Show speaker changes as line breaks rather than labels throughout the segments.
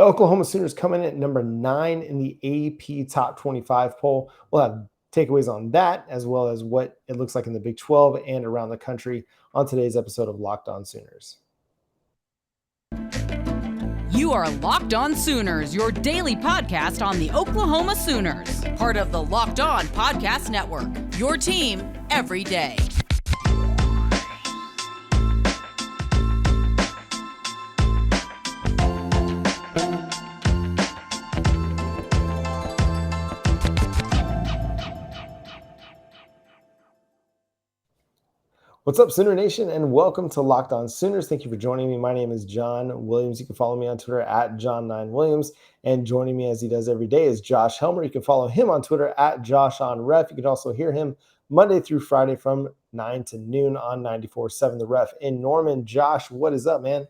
The Oklahoma Sooners come in at number 9 in the AP Top 25 poll. We'll have takeaways on that, as well as what it looks like in the Big 12 and around the country on today's episode of Locked On Sooners.
You are Locked On Sooners, your daily podcast on the Oklahoma Sooners, part of the Locked On Podcast Network, your team every day.
What's up, Sooner Nation, and welcome to Locked On Sooners. Thank you for joining me. My name is John Williams. You can follow me on Twitter at John9Williams, and joining me as he does every day is Josh Helmer. You can follow him on Twitter at JoshOnRef. You can also hear him Monday through Friday from 9 to noon on 94.7 The Ref in Norman. Josh, what is up, man?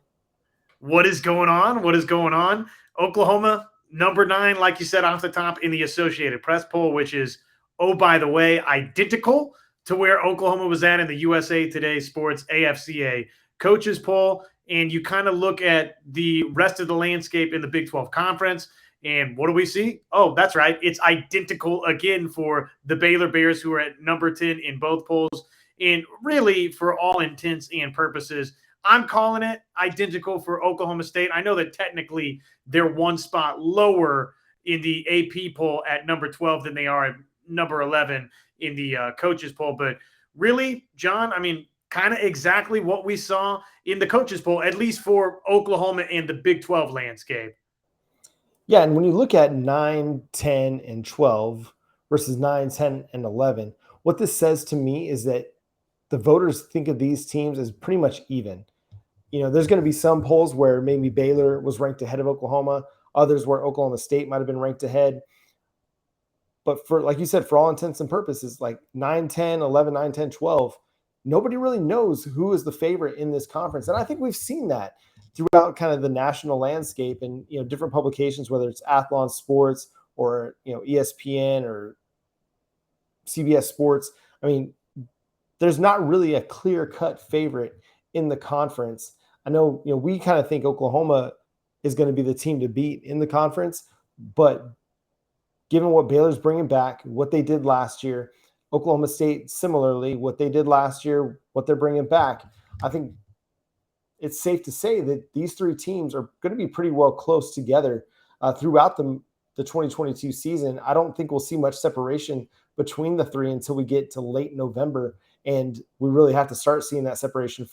What is going on? What is going on? Oklahoma, number 9, like you said, off the top in the Associated Press poll, which is, oh, by the way, identical to where Oklahoma was at in the USA Today Sports AFCA coaches poll. And you kind of look at the rest of the landscape in the Big 12 Conference, and what do we see? Oh, that's right. It's identical again for the Baylor Bears, who are at number 10 in both polls. And really, for all intents and purposes, I'm calling it identical for Oklahoma State. I know that technically they're one spot lower in the AP poll at number 12 than they are at number 11 in the coaches poll. But really, John, I mean, kind of exactly what we saw in the coaches poll, at least for Oklahoma and the Big 12 landscape.
Yeah, and when you look at 9, 10, and 12 versus 9, 10, and 11, what this says to me is that the voters think of these teams as pretty much even. You know, there's going to be some polls where maybe Baylor was ranked ahead of Oklahoma, others where Oklahoma State might have been ranked ahead. But for, like you said, for all intents and purposes, like 9, 10, 11, 9, 10, 12, nobody really knows who is the favorite in this conference. And I think we've seen that throughout kind of the national landscape and, you know, different publications, whether it's Athlon Sports or, you know, ESPN or CBS Sports. I mean, there's not really a clear-cut favorite in the conference. I know, you know, we kind of think Oklahoma is going to be the team to beat in the conference, but given what Baylor's bringing back, what they did last year, Oklahoma State similarly, what they did last year, what they're bringing back, I think it's safe to say that these three teams are going to be pretty well close together throughout the 2022 season. I don't think we'll see much separation between the three until we get to late November, and we really have to start seeing that separation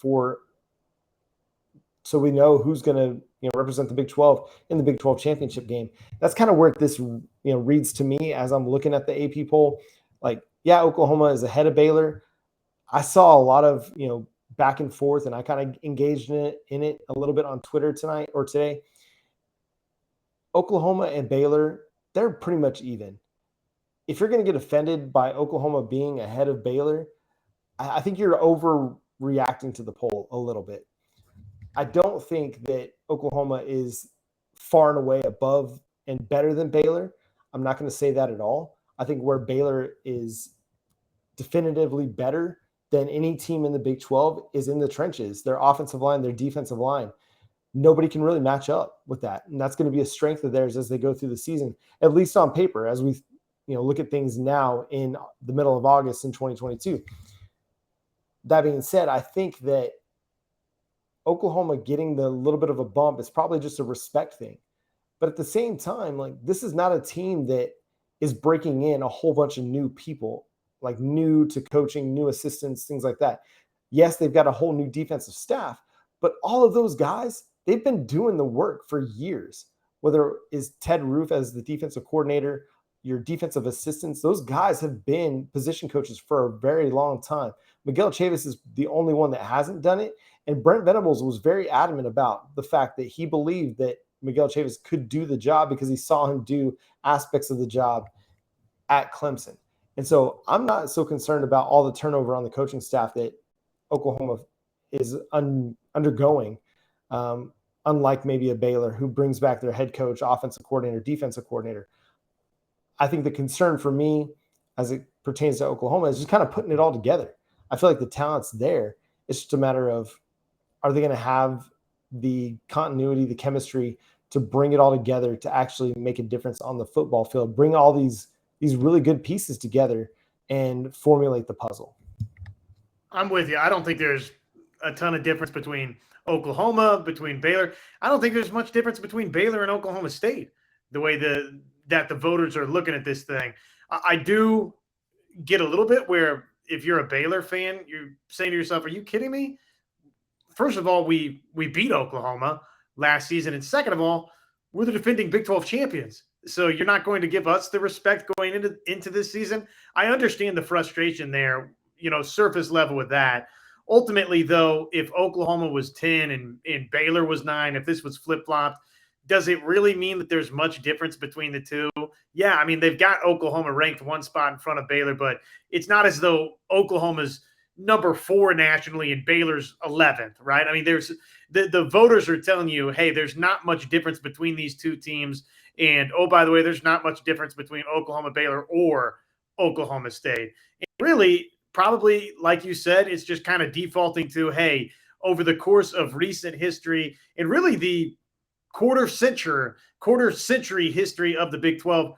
so we know who's going to, you know, represent the Big 12 in the Big 12 championship game. That's kind of where this, you know, reads to me as I'm looking at the AP poll. Like, yeah, Oklahoma is ahead of Baylor. I saw a lot of, you know, back and forth, and I kind of engaged in it a little bit on Twitter tonight or today. Oklahoma and Baylor, they're pretty much even. If you're going to get offended by Oklahoma being ahead of Baylor, I think you're overreacting to the poll a little bit. I don't think that Oklahoma is far and away above and better than Baylor. I'm not going to say that at all. I think where Baylor is definitively better than any team in the Big 12 is in the trenches, their offensive line, their defensive line. Nobody can really match up with that. And that's going to be a strength of theirs as they go through the season, at least on paper, as we, you know, look at things now in the middle of August in 2022. That being said, I think that Oklahoma getting the little bit of a bump is probably just a respect thing. But at the same time, like, this is not a team that is breaking in a whole bunch of new people, like new to coaching, new assistants, things like that. Yes, they've got a whole new defensive staff, but all of those guys, they've been doing the work for years, whether it is Ted Roof as the defensive coordinator, your defensive assistants, those guys have been position coaches for a very long time. Miguel Chavis is the only one that hasn't done it. And Brent Venables was very adamant about the fact that he believed that Miguel Chavis could do the job because he saw him do aspects of the job at Clemson. And so I'm not so concerned about all the turnover on the coaching staff that Oklahoma is undergoing, unlike maybe a Baylor who brings back their head coach, offensive coordinator, defensive coordinator. I think the concern for me as it pertains to Oklahoma is just kind of putting it all together. I feel like the talent's there. It's just a matter of, are they going to have the continuity, the chemistry to bring it all together to actually make a difference on the football field, bring all these really good pieces together and formulate the puzzle.
I'm with you. I don't think there's a ton of difference between Oklahoma, between Baylor. I don't think there's much difference between Baylor and Oklahoma State, the way that the voters are looking at this thing. I do get a little bit where if you're a Baylor fan, you're saying to yourself, are you kidding me? First of all, we beat Oklahoma last season. And second of all, we're the defending Big 12 champions. So you're not going to give us the respect going into this season. I understand the frustration there, surface level with that. Ultimately, though, if Oklahoma was 10 and Baylor was 9, if this was flip-flopped, does it really mean that there's much difference between the two? Yeah, I mean, they've got Oklahoma ranked one spot in front of Baylor, but it's not as though Oklahoma's number 4 nationally and Baylor's 11th, right? I mean, there's the voters are telling you, hey, there's not much difference between these two teams. And, oh, by the way, there's not much difference between Oklahoma, Baylor, or Oklahoma State. And really, probably, like you said, it's just kind of defaulting to, hey, over the course of recent history and really the quarter century history of the Big 12,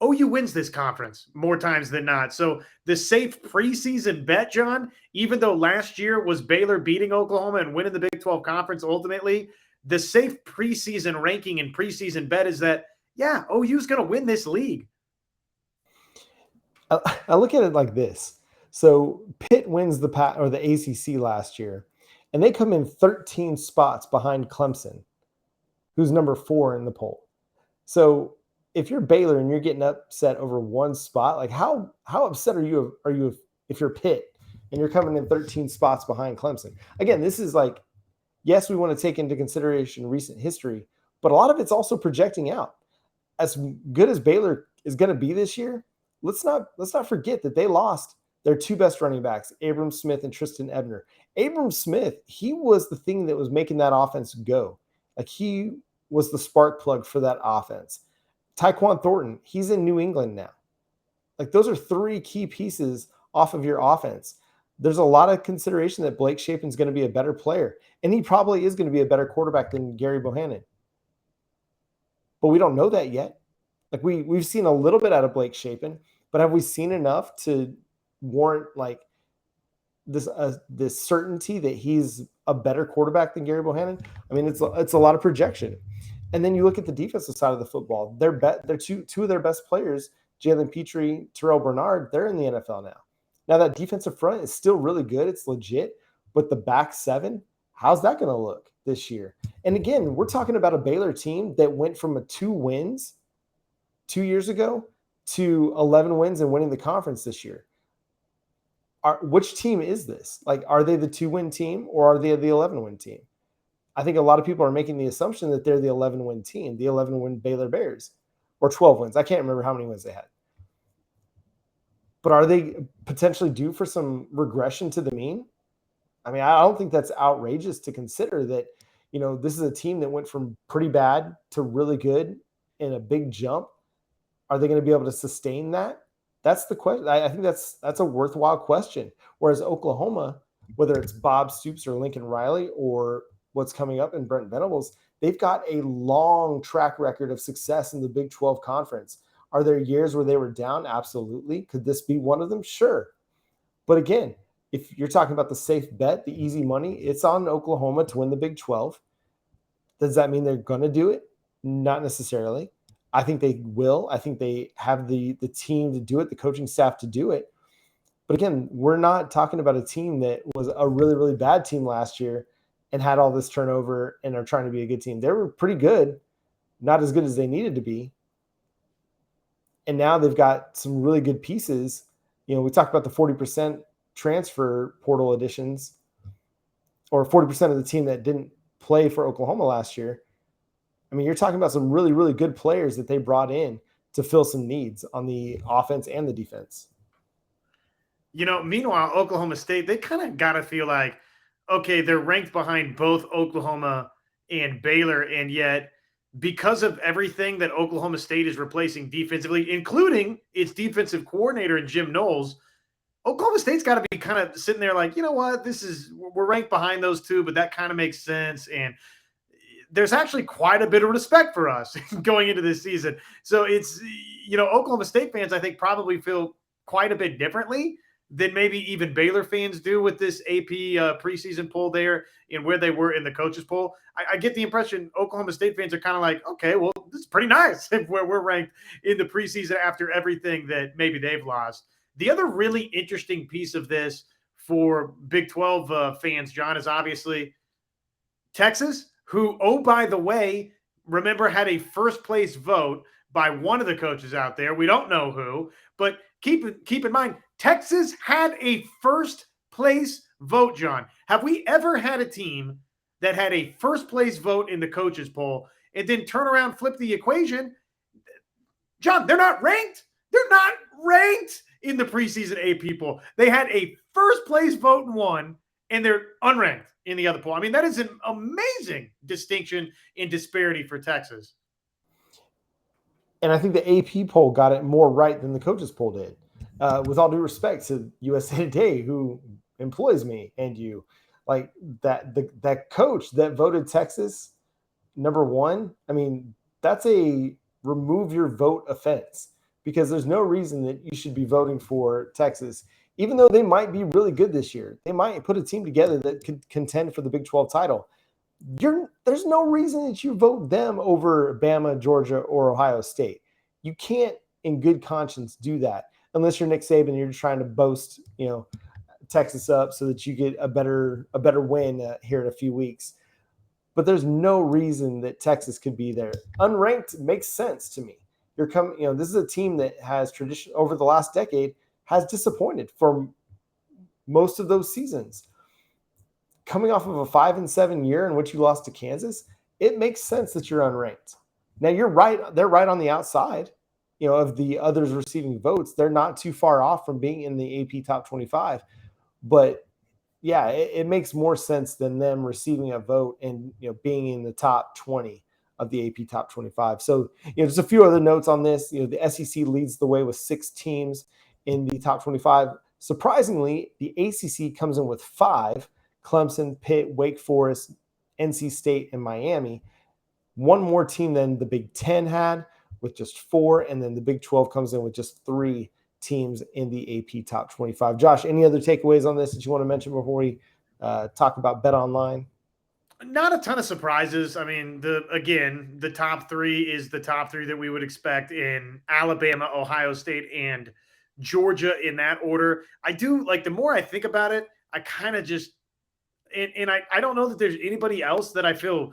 OU wins this conference more times than not. So the safe preseason bet, John, even though last year was Baylor beating Oklahoma and winning the Big 12 conference ultimately, the safe preseason ranking and preseason bet is that, yeah, OU's going to win this league.
I look at it like this. So Pitt wins the ACC last year, and they come in 13 spots behind Clemson, who's number 4 in the poll. So if you're Baylor and you're getting upset over one spot, like how upset are you if you're Pitt and you're coming in 13 spots behind Clemson? Again, this is like, yes, we want to take into consideration recent history, but a lot of it's also projecting out. As good as Baylor is going to be this year, let's not forget that they lost their 2 best running backs, Abram Smith and Tristan Ebner. Abram Smith, he was the thing that was making that offense go. Like, he was the spark plug for that offense. Tyquan Thornton, he's in New England now. Like, those are 3 key pieces off of your offense. There's a lot of consideration that Blake Shapen's going to be a better player, and he probably is going to be a better quarterback than Gary Bohannon. But we don't know that yet. Like, we've seen a little bit out of Blake Shapen, but have we seen enough to warrant like this certainty that he's a better quarterback than Gary Bohannon? I mean, it's a lot of projection. And then you look at the defensive side of the football. They're two of their best players, Jalen Petrie, Terrell Bernard, they're in the NFL now. Now that defensive front is still really good. It's legit. But the back 7, how's that going to look this year? And again, we're talking about a Baylor team that went from 2 wins 2 years ago to 11 wins and winning the conference this year. Which team is this? Like, are they the 2-win team or are they the 11-win team? I think a lot of people are making the assumption that they're the 11-win team, the 11-win Baylor Bears, or 12 wins. I can't remember how many wins they had. But are they potentially due for some regression to the mean? I mean, I don't think that's outrageous to consider that, this is a team that went from pretty bad to really good in a big jump. Are they going to be able to sustain that? That's the question. I think that's a worthwhile question. Whereas Oklahoma, whether it's Bob Stoops or Lincoln Riley or what's coming up in Brent Venables, they've got a long track record of success in the Big 12 conference. Are there years where they were down? Absolutely. Could this be one of them? Sure. But again, if you're talking about the safe bet, the easy money, it's on Oklahoma to win the Big 12. Does that mean they're going to do it? Not necessarily. I think they will. I think they have the team to do it, the coaching staff to do it. But again, we're not talking about a team that was a really, really bad team last year and had all this turnover and are trying to be a good team. They were pretty good, not as good as they needed to be. And now they've got some really good pieces. We talked about the 40% transfer portal additions, or 40% of the team that didn't play for Oklahoma last year. I mean, you're talking about some really, really good players that they brought in to fill some needs on the offense and the defense.
Meanwhile, Oklahoma State, they kind of got to feel like, okay, they're ranked behind both Oklahoma and Baylor, and yet because of everything that Oklahoma State is replacing defensively, including its defensive coordinator and Jim Knowles, Oklahoma State's got to be kind of sitting there like, you know what, we're ranked behind those two, but that kind of makes sense. And there's actually quite a bit of respect for us going into this season. So it's, Oklahoma State fans, I think, probably feel quite a bit differently than maybe even Baylor fans do with this AP preseason poll there and where they were in the coaches poll. I get the impression Oklahoma State fans are kind of like, okay, well, this is pretty nice where we're ranked in the preseason after everything that maybe they've lost. The other really interesting piece of this for Big 12 fans, John, is obviously Texas, who, oh, by the way, remember had a first place vote by one of the coaches out there. We don't know who, but keep in mind, Texas had a first place vote, John. Have we ever had a team that had a first place vote in the coaches poll and then turn around, flip the equation? John, they're not ranked. They're not ranked in the preseason AP poll. They had a first place vote in one, and they're unranked in the other poll. I mean, that is an amazing distinction in disparity for Texas.
And I think the AP poll got it more right than the coaches poll did. With all due respect to USA Today, who employs me and you, like that coach that voted Texas number one, I mean, that's a remove your vote offense, because there's no reason that you should be voting for Texas, even though they might be really good this year. They might put a team together that could contend for the Big 12 title. There's no reason that you vote them over Bama, Georgia, or Ohio State. You can't, in good conscience, do that unless you're Nick Saban and you're trying to boast, Texas up so that you get a better win here in a few weeks. But there's no reason that Texas could be there. Unranked makes sense to me. This is a team that has tradition over the last decade has disappointed for most of those seasons. Coming off of a 5-7 year in which you lost to Kansas, it makes sense that you're unranked. Now you're right; they're right on the outside, of the others receiving votes. They're not too far off from being in the AP top 25, but yeah, it makes more sense than them receiving a vote and being in the top 20 of the AP top 25. So just a few other notes on this. The SEC leads the way with 6 teams in the top 25. Surprisingly, the ACC comes in with 5. Clemson, Pitt, Wake Forest, NC State, and Miami. One more team than the Big 10 had with just 4, and then the Big 12 comes in with just 3 teams in the AP top 25. Josh, any other takeaways on this that you want to mention before we talk about BetOnline?
Not a ton of surprises. I mean, the top 3 is the top 3 that we would expect in Alabama, Ohio State, and Georgia in that order. I do, like, the more I think about it, I kind of just, and I don't know that there's anybody else that I feel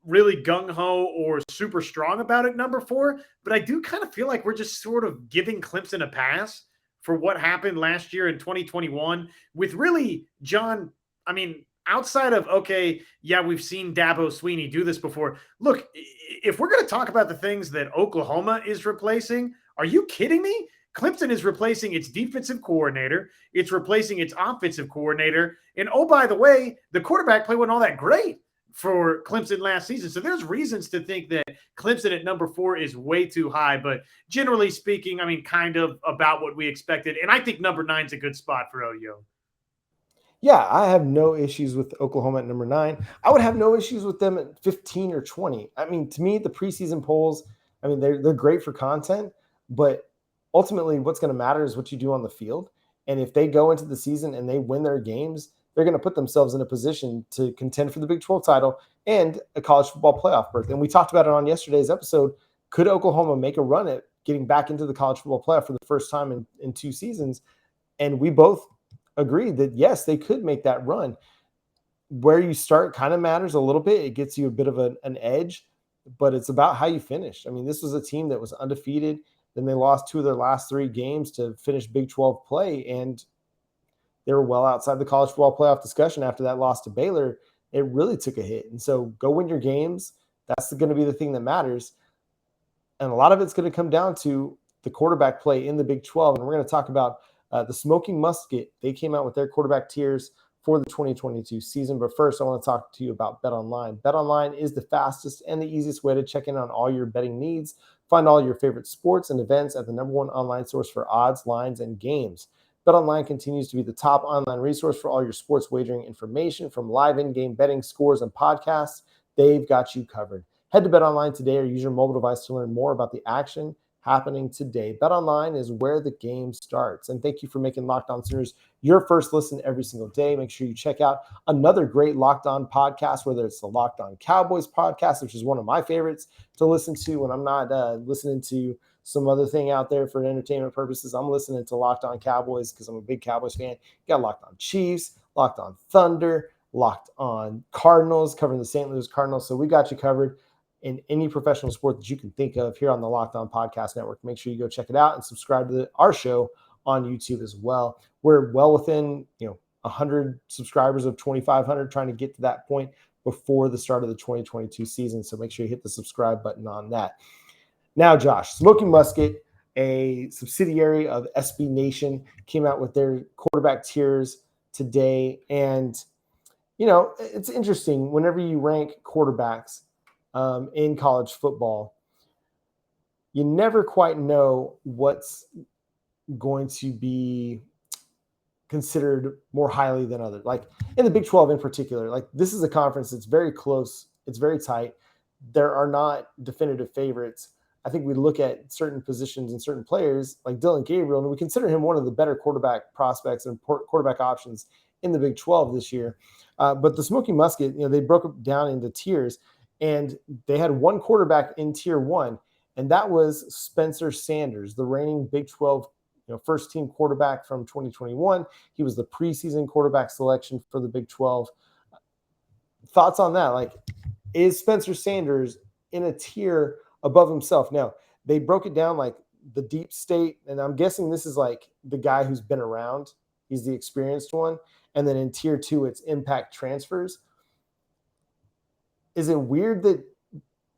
really gung-ho or super strong about at number 4, but I do kind of feel like we're just sort of giving Clemson a pass for what happened last year in 2021 with really, John, I mean, outside of, okay, yeah, we've seen Dabo Swinney do this before. Look, if we're going to talk about the things that Oklahoma is replacing, are you kidding me? Clemson is replacing its defensive coordinator. It's replacing its offensive coordinator. And oh, by the way, the quarterback play wasn't all that great for Clemson last season. So there's reasons to think that Clemson at number 4 is way too high. But generally speaking, I mean, kind of about what we expected. And I think number 9 is a good spot for OU.
Yeah, I have no issues with Oklahoma at number 9. I would have no issues with them at 15 or 20. I mean, to me, the preseason polls, I mean, they're great for content, but ultimately what's going to matter is what you do on the field. And if they go into the season and they win their games, they're going to put themselves in a position to contend for the Big 12 title and a college football playoff berth. And we talked about it on yesterday's episode. Could Oklahoma make a run at getting back into the college football playoff for the first time in 2 seasons? And we both agreed that, yes, they could make that run. Where you start kind of matters a little bit. It gets you a bit of an edge, but it's about how you finish. I mean, this was a team that was undefeated. Then they lost 2 of their last 3 games to finish Big 12 play, and they were well outside the college football playoff discussion after that loss to Baylor. It really took a hit. And so go win your games. That's going to be the thing that matters. And a lot of it's going to come down to the quarterback play in the Big 12. And we're going to talk about the Smoking Musket. They came out with their quarterback tiers for the 2022 season. But first, I want to talk to you about BetOnline. BetOnline is the fastest and the easiest way to check in on all your betting needs. Find all your favorite sports and events at the #1 online source for odds, lines, and games. BetOnline continues to be the top online resource for all your sports wagering information, from live in-game betting, scores, and podcasts they've got you covered. Head to BetOnline today or use your mobile device to learn more about the action happening today. BetOnline is where the game starts. And thank you for making Locked On Sooners your first listen every single day. Make sure you check out another great Locked On podcast, whether it's the Locked On Cowboys podcast, which is one of my favorites to listen to when I'm not listening to some other thing out there for entertainment purposes. I'm listening to Locked On Cowboys because I'm a big Cowboys fan. You got Locked On Chiefs, Locked On Thunder, Locked On Cardinals, covering the St. Louis Cardinals. So we got you covered in any professional sport that you can think of here on the Locked On Podcast Network. Make sure you go check it out and subscribe to our show on YouTube as well. We're well within 100 subscribers of 2,500, trying to get to that point before the start of the 2022 season. So make sure you hit the subscribe button on that. Now, Josh, Smoking Musket, a subsidiary of SB Nation, came out with their quarterback tiers today. And, it's interesting whenever you rank quarterbacks in college football, you never quite know what's going to be considered more highly than others. Like in the Big 12 in particular, like this is a conference that's very close. It's very tight. There are not definitive favorites. I think we look at certain positions and certain players like Dillon Gabriel, and we consider him one of the better quarterback prospects and quarterback options in the Big 12 this year. But the Smoking Musket, they broke it down into tiers, and they had one quarterback in tier 1, and that was Spencer Sanders, the reigning Big 12 first team quarterback from 2021. He was the preseason quarterback selection for the Big 12. Thoughts on that? Like, is Spencer Sanders in a tier above himself? Now, they broke it down like the deep state, and I'm guessing this is like the guy who's been around. He's the experienced one. And then in tier 2, it's impact transfers. Is it weird that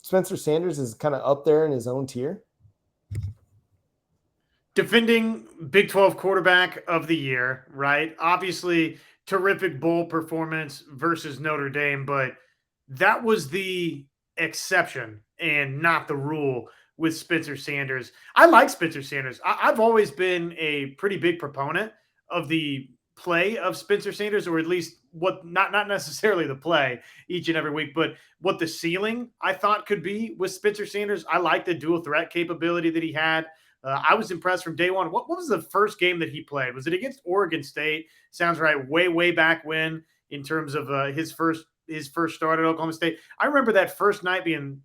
Spencer Sanders is kind of up there in his own tier?
Defending Big 12 quarterback of the year, right? Obviously, terrific bowl performance versus Notre Dame, but that was the exception and not the rule with Spencer Sanders. I like Spencer Sanders. I've always been a pretty big proponent of the play of Spencer Sanders, or at least what not necessarily the play each and every week, but what the ceiling I thought could be with Spencer Sanders. I like the dual threat capability that he had. I was impressed from day one. What was the first game that he played? Was it against Oregon State? Sounds right. Way back when, in terms of his first start at Oklahoma State. I remember that first night being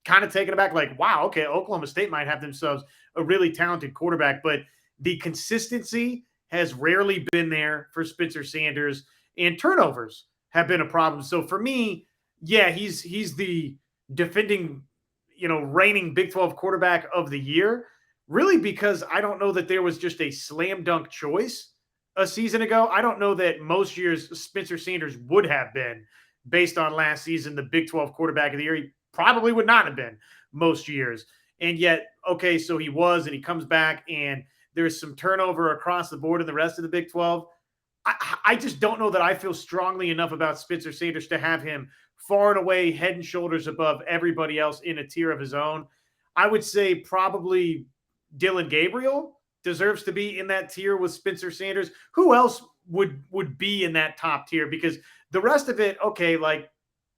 kind of taken aback, like, wow, okay, Oklahoma State might have themselves a really talented quarterback, but the consistency has rarely been there for Spencer Sanders, and turnovers have been a problem. So for me, yeah, he's the defending, reigning Big 12 quarterback of the year, really, because I don't know that there was just a slam dunk choice a season ago. I don't know that most years Spencer Sanders would have been, based on last season, the Big 12 quarterback of the year. He probably would not have been most years. And yet, okay, so he was, and he comes back, and there's some turnover across the board in the rest of the Big 12. I just don't know that I feel strongly enough about Spencer Sanders to have him far and away head and shoulders above everybody else in a tier of his own. I would say probably Dillon Gabriel deserves to be in that tier with Spencer Sanders. Who else would be in that top tier? Because the rest of it, okay, like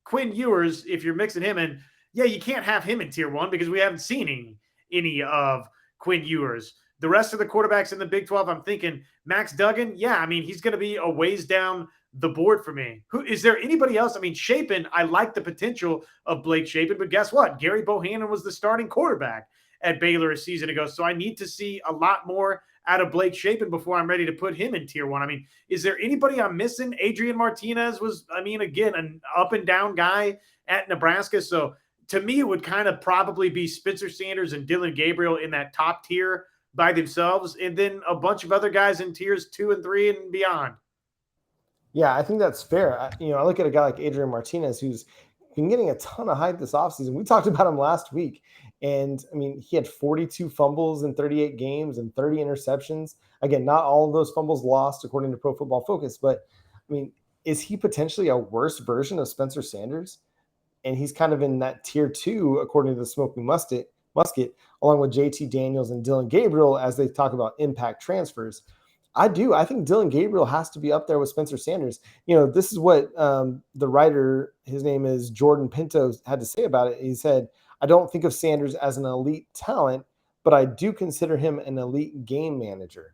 Quinn Ewers, if you're mixing him in, yeah, you can't have him in tier 1 because we haven't seen any of Quinn Ewers. The rest of the quarterbacks in the Big 12, I'm thinking Max Duggan. Yeah, I mean, he's going to be a ways down the board for me. Who is there anybody else? I mean, Shapen, I like the potential of Blake Shapen, but guess what? Gary Bohannon was the starting quarterback at Baylor a season ago. So I need to see a lot more out of Blake Shapen before I'm ready to put him in tier 1. I mean, is there anybody I'm missing? Adrian Martinez was, again, an up and down guy at Nebraska. So to me, it would kind of probably be Spencer Sanders and Dillon Gabriel in that top tier by themselves, and then a bunch of other guys in tiers 2 and 3 and beyond.
Yeah, I think that's fair. I look at a guy like Adrian Martinez, who's been getting a ton of hype this offseason. We talked about him last week, and he had 42 fumbles in 38 games and 30 interceptions. Again, not all of those fumbles lost according to Pro Football Focus, but is he potentially a worse version of Spencer Sanders? And he's kind of in that tier 2 according to the Smoking Musket, along with JT Daniels and Dillon Gabriel, as they talk about impact transfers. I do. I think Dillon Gabriel has to be up there with Spencer Sanders. This is what the writer, his name is Jordan Pinto, had to say about it. He said, I don't think of Sanders as an elite talent, but I do consider him an elite game manager.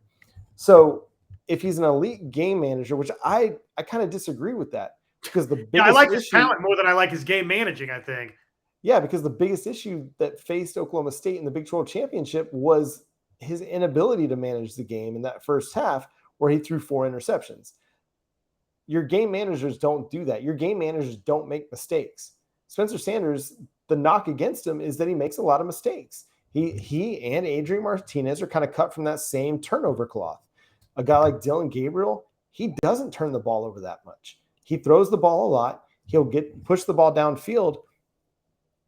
So if he's an elite game manager, which I kind of disagree with that, because the biggest
I like
issue,
his talent more than I like his game managing, I think.
Yeah, because the biggest issue that faced Oklahoma State in the Big 12 championship was his inability to manage the game in that first half where he threw 4 interceptions. Your game managers don't do that. Your game managers don't make mistakes. Spencer Sanders, the knock against him is that he makes a lot of mistakes. He and Adrian Martinez are kind of cut from that same turnover cloth. A guy like Dillon Gabriel, he doesn't turn the ball over that much. He throws the ball a lot. He'll push the ball downfield.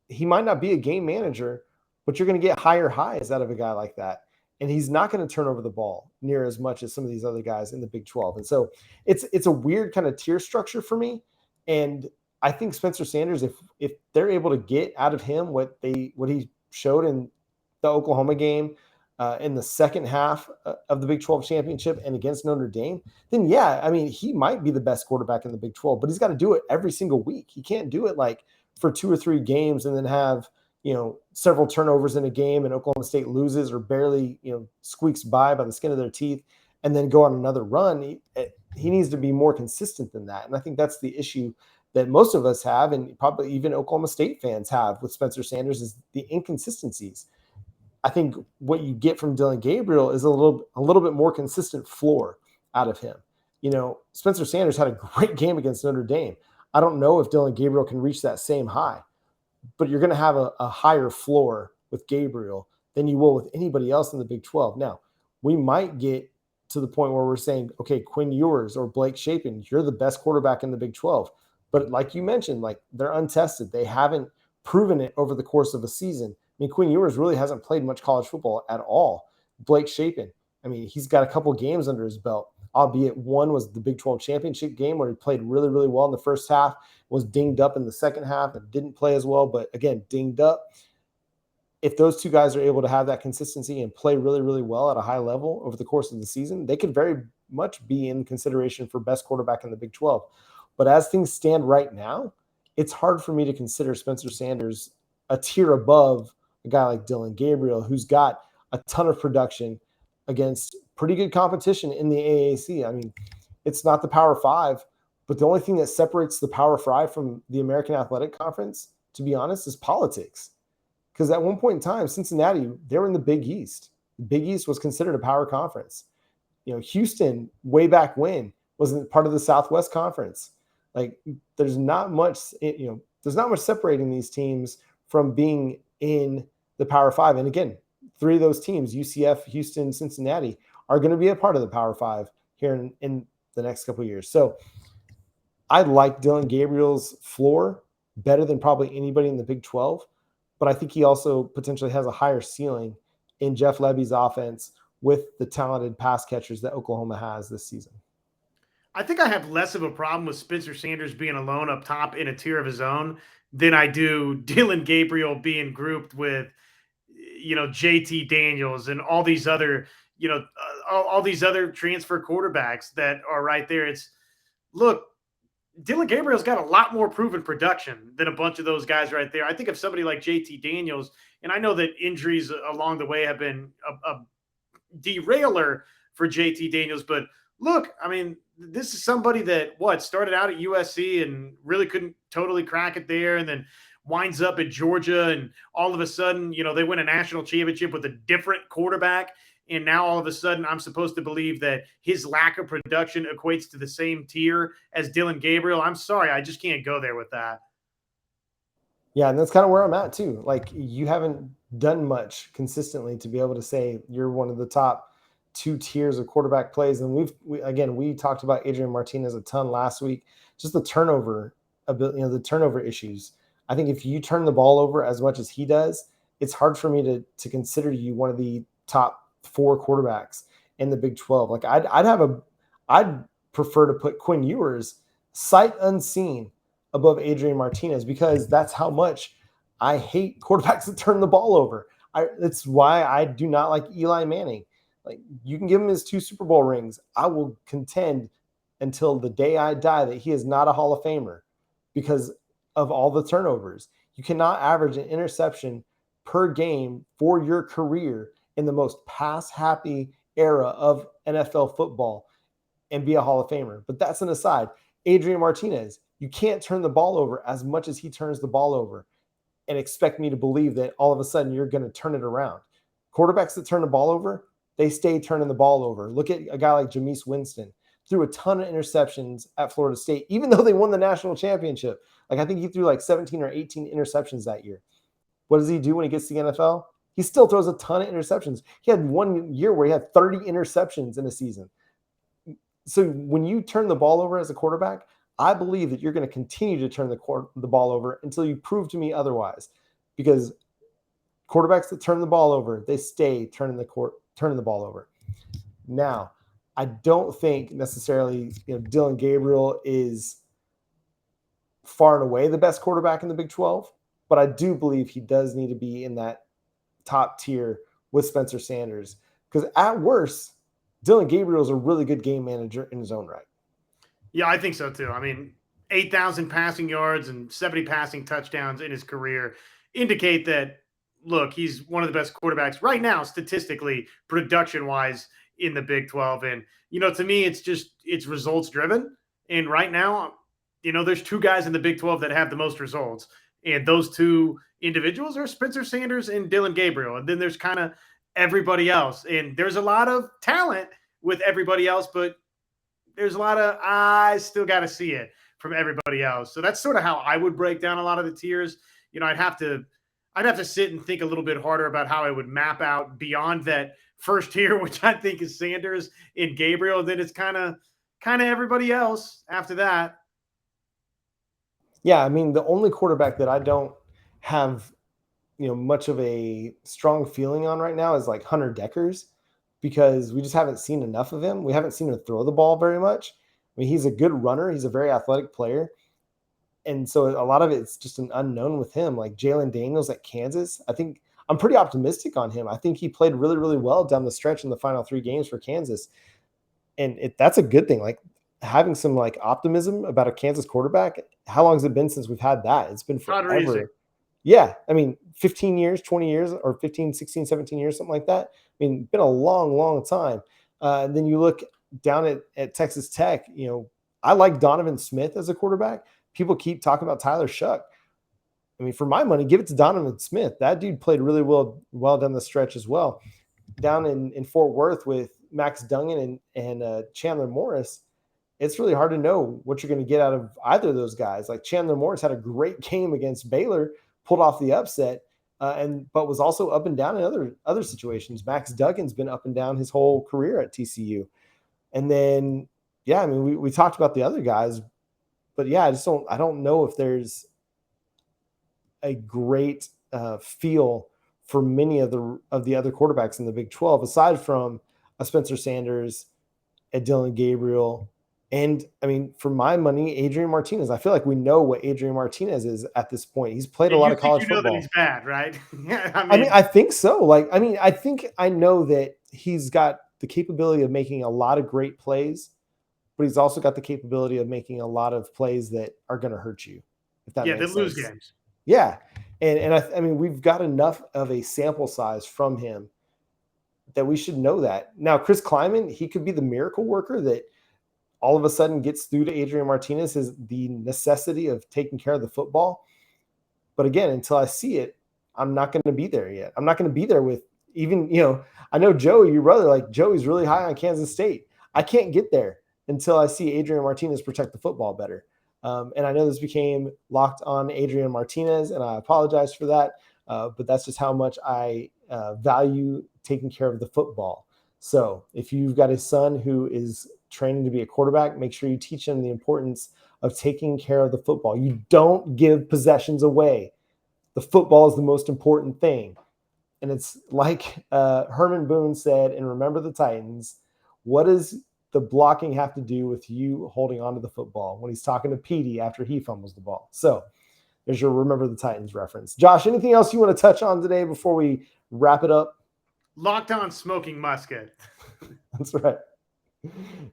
He might not be a game manager, but you're going to get higher highs out of a guy like that. And he's not going to turn over the ball near as much as some of these other guys in the Big 12. And so it's a weird kind of tier structure for me. And I think Spencer Sanders, if they're able to get out of him what he showed in the Oklahoma game in the second half of the Big 12 championship and against Notre Dame, then yeah, I mean, he might be the best quarterback in the Big 12, but he's got to do it every single week. He can't do it like for 2 or 3 games and then have, several turnovers in a game and Oklahoma State loses or barely, squeaks by the skin of their teeth and then go on another run. He needs to be more consistent than that. And I think that's the issue that most of us have, and probably even Oklahoma State fans have with Spencer Sanders, is the inconsistencies. I think what you get from Dillon Gabriel is a little bit more consistent floor out of him. Spencer Sanders had a great game against Notre Dame. I don't know if Dillon Gabriel can reach that same high, but you're going to have a higher floor with Gabriel than you will with anybody else in the Big 12. Now, we might get to the point where we're saying, okay, Quinn Ewers or Blake Shapen, you're the best quarterback in the Big 12. But like you mentioned, they're untested. They haven't proven it over the course of a season. I mean, Quinn Ewers really hasn't played much college football at all. Blake Shapen, I mean, he's got a couple games under his belt, albeit one was the Big 12 championship game where he played really, really well in the first half, was dinged up in the second half and didn't play as well, but again, dinged up. If those two guys are able to have that consistency and play really, really well at a high level over the course of the season, they could very much be in consideration for best quarterback in the Big 12. But as things stand right now, it's hard for me to consider Spencer Sanders a tier above a guy like Dillon Gabriel, who's got a ton of production against pretty good competition in the AAC. I mean, it's not the Power 5, but the only thing that separates the Power 5 from the American Athletic Conference, to be honest, is politics. Because at one point in time, Cincinnati, they were in the Big East. The Big East was considered a power conference. Houston, way back when, wasn't part of the Southwest Conference. There's not much separating these teams from being in the Power 5. And again, 3 of those teams, UCF, Houston, Cincinnati, are going to be a part of the Power 5 here in the next couple of years. So I like Dillon Gabriel's floor better than probably anybody in the Big 12, but I think he also potentially has a higher ceiling in Jeff Lebby's offense with the talented pass catchers that Oklahoma has this season.
I think I have less of a problem with Spencer Sanders being alone up top in a tier of his own than I do Dillon Gabriel being grouped with, JT Daniels and all these other, all these other transfer quarterbacks that are right there. Look, Dillon Gabriel's got a lot more proven production than a bunch of those guys right there. I think of somebody like JT Daniels, and I know that injuries along the way have been a derailer for JT Daniels, but look, I mean, this is somebody that started out at USC and really couldn't totally crack it there, and then winds up at Georgia, and all of a sudden, they win a national championship with a different quarterback. And now all of a sudden I'm supposed to believe that his lack of production equates to the same tier as Dillon Gabriel. I'm sorry, I just can't go there with that.
Yeah, and that's kind of where I'm at too. You haven't done much consistently to be able to say you're one of the top 2 tiers of quarterback plays. And we talked about Adrian Martinez a ton last week, just the turnover issues. I think if you turn the ball over as much as he does, it's hard for me to consider you one of the top 4 quarterbacks in the Big 12. I'd prefer to put Quinn Ewers sight unseen above Adrian Martinez, because that's how much I hate quarterbacks that turn the ball over. It's why I do not like Eli Manning. Like, you can give him his 2 Super Bowl rings. I will contend until the day I die that he is not a Hall of Famer because of all the turnovers. You cannot average an interception per game for your career in the most pass-happy era of NFL football and be a Hall of Famer. But that's an aside. Adrian Martinez, you can't turn the ball over as much as he turns the ball over and expect me to believe that all of a sudden you're going to turn it around. Quarterbacks that turn the ball over, they stay turning the ball over. Look at a guy like Jameis Winston. Threw a ton of interceptions at Florida State, even though they won the national championship. Like, I think he threw like 17 or 18 interceptions that year. What does he do when he gets to the NFL? He still throws a ton of interceptions. He had one year where he had 30 interceptions in a season. So when you turn the ball over as a quarterback, I believe that you're going to continue to turn the ball over until you prove to me otherwise. Because quarterbacks that turn the ball over, they stay turning the ball over. Now, I don't think necessarily Dillon Gabriel is far and away the best quarterback in the Big 12, but I do believe he does need to be in that top tier with Spencer Sanders, because at worst, Dillon Gabriel is a really good game manager in his own right.
Yeah, I think so too. I mean, 8,000 passing yards and 70 passing touchdowns in his career indicate that, look, he's one of the best quarterbacks right now, statistically, production-wise, in the Big 12. And, to me, it's results driven. And right now, there's 2 guys in the Big 12 that have the most results. And those 2 individuals are Spencer Sanders and Dillon Gabriel. And then there's kind of everybody else. And there's a lot of talent with everybody else, but there's a lot of, I still got to see it from everybody else. So that's sort of how I would break down a lot of the tiers. I'd have to sit and think a little bit harder about how I would map out beyond that first tier, which I think is Sanders and Gabriel. Then it's kind of everybody else after that.
Yeah, I mean, the only quarterback that I don't have, much of a strong feeling on right now is like Hunter Deckers, because we just haven't seen enough of him. We haven't seen him throw the ball very much. I mean, he's a good runner. He's a very athletic player. And so a lot of it's just an unknown with him. Like Jalen Daniels at Kansas, I think I'm pretty optimistic on him. I think he played really, really well down the stretch in the final 3 games for Kansas. And that's a good thing. Like, having some like optimism about a Kansas quarterback. How long has it been since we've had that? It's been forever. Yeah. I mean, 15 years, 20 years, or 15, 16, 17 years, something like that. I mean, been a long, long time. And then you look down at Texas Tech, I like Donovan Smith as a quarterback. People keep talking about Tyler Shuck. I mean, for my money, give it to Donovan Smith. That dude played really well down the stretch as well. Down in Fort Worth with Max Duggan and Chandler Morris, it's really hard to know what you're going to get out of either of those guys. Like Chandler Morris had a great game against Baylor, pulled off the upset, but was also up and down in other situations. Max Duggan's been up and down his whole career at TCU. And then, yeah, I mean, we talked about the other guys, but yeah, I don't know if there's a great feel for many of the other quarterbacks in the Big 12, aside from a Spencer Sanders, a Dillon Gabriel. And I mean, for my money, Adrian Martinez. I feel like we know what Adrian Martinez is at this point. He's played a lot of college football.
That he's bad, right?
Yeah, I mean, I think so. I think I know that he's got the capability of making a lot of great plays, but he's also got the capability of making a lot of plays that are going to hurt you. If that makes sense.
Lose games.
Yeah, and I mean, we've got enough of a sample size from him that we should know that. Now, Chris Kleiman, he could be the miracle worker that all of a sudden gets through to Adrian Martinez, is the necessity of taking care of the football. But again, until I see it, I'm not going to be there yet. I'm not going to be there with even, I know Joey, your brother, like Joey's really high on Kansas State. I can't get there until I see Adrian Martinez protect the football better. And I know this became Locked On Adrian Martinez, and I apologize for that. But that's just how much I value taking care of the football. So if you've got a son who is training to be a quarterback, make sure you teach him the importance of taking care of the football. You don't give possessions away. The football is the most important thing. And it's like Herman Boone said in Remember the Titans, what does the blocking have to do with you holding onto the football, when he's talking to Petey after he fumbles the ball? So there's your Remember the Titans reference. Josh, anything else you want to touch on today before we wrap it up?
Locked On Smoking Musket.
That's right.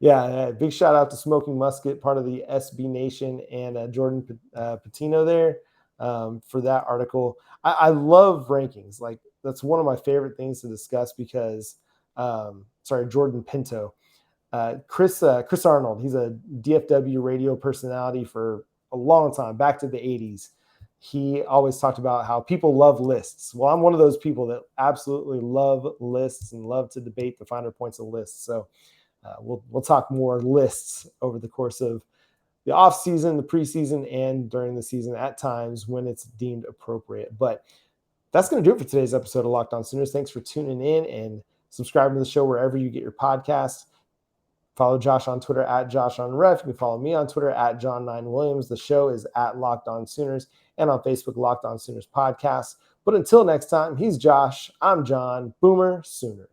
Yeah, big shout out to Smoking Musket, part of the SB Nation, and Jordan Patino there for that article. I love rankings. Like, that's one of my favorite things to discuss because, Jordan Pinto. Chris Arnold, he's a DFW radio personality for a long time, back to the 80s. He always talked about how people love lists. Well, I'm one of those people that absolutely love lists and love to debate the finer points of lists. So we'll talk more lists over the course of the off season, the preseason, and during the season at times when it's deemed appropriate. But that's going to do it for today's episode of Locked On Sooners. Thanks for tuning in and subscribing to the show wherever you get your podcasts. Follow Josh on Twitter at JoshOnRef. You can follow me on Twitter at John9Williams. The show is at Locked On Sooners and on Facebook, Locked On Sooners Podcast. But until next time, he's Josh. I'm John. Boomer Sooner.